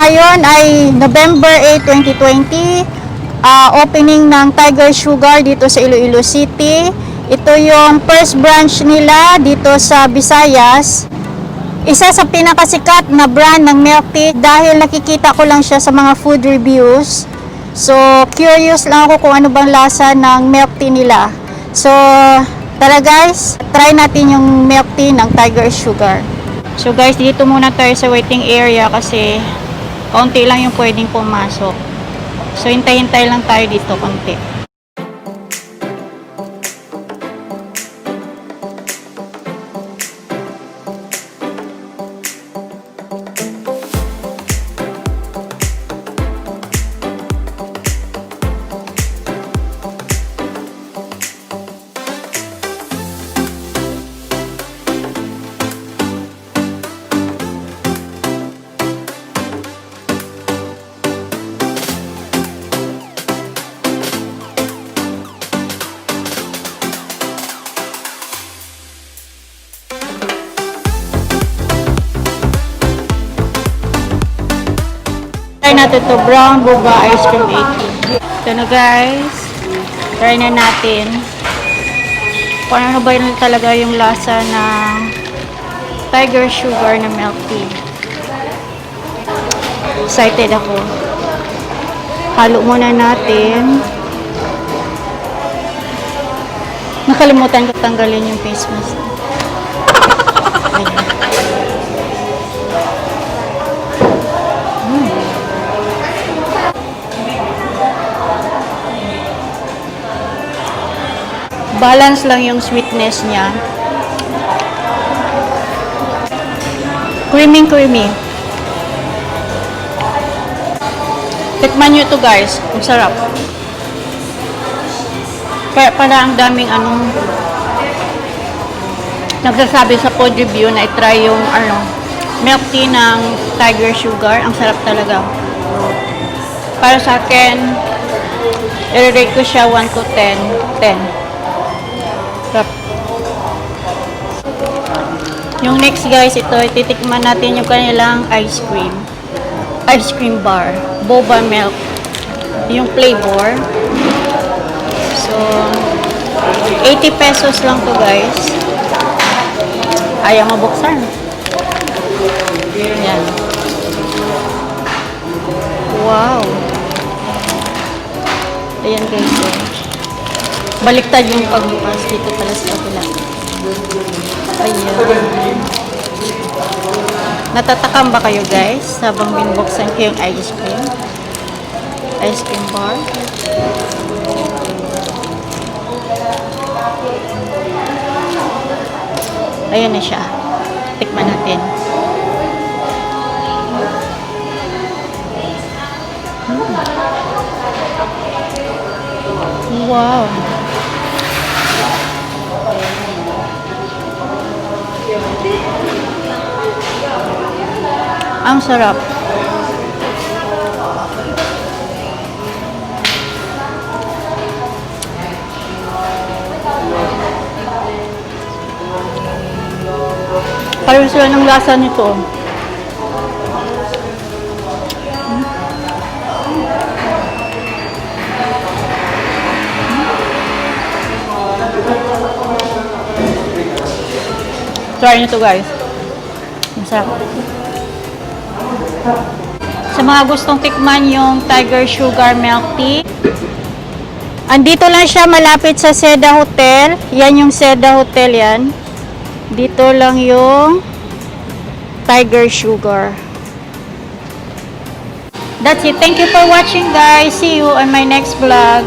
Ngayon ay November 8, 2020, opening ng Tiger Sugar dito sa Iloilo City. Ito yung first branch nila dito sa Visayas. Isa sa pinakasikat na brand ng milk tea dahil nakikita ko lang siya sa mga food reviews. So, curious lang ako kung ano bang lasa ng milk tea nila. So, tara guys, try natin yung milk tea ng Tiger Sugar. So guys, dito muna tayo sa waiting area kasi konti lang yung pwedeng pumasok. So, hintay-hintay lang tayo dito konti. Try natin to brown boba ice cream 80. Ito na guys. Try na natin. Kung ano ba yun talaga yung lasa ng Tiger Sugar na milk tea. Excited ako. Halo muna natin. Nakalimutan ko tanggalin yung face mask. Ayan. Balance lang yung sweetness niya. Creamy. Tikman nyo ito guys. Ang sarap. Kaya pala ang daming nagsasabi sa food review na i-try yung milk tea ng Tiger Sugar. Ang sarap talaga. Para sa akin, i-rate ko siya 1 to 10. 10. Yung next guys, ito titikman natin yung kanilang ice cream bar, boba milk yung flavor. So 80 pesos lang to guys. Ayaw mabuksan. Yan. Wow, ayan guys. Baliktad yung pagbukas dito pala sa kabila. Ayan. Natatakam ba kayo guys habang binubuksan ko yung ice cream bar? Ayan na siya. Tikman natin. Wow. Ang sarap. Pareho sila ng lasa nito. Try nyo to guys. Masarap. Sa mga gustong tikman yung Tiger Sugar Milk Tea, andito lang siya malapit sa Seda Hotel. Yan yung Seda Hotel yan. Dito lang yung Tiger Sugar. That's it. Thank you for watching guys. See you on my next vlog.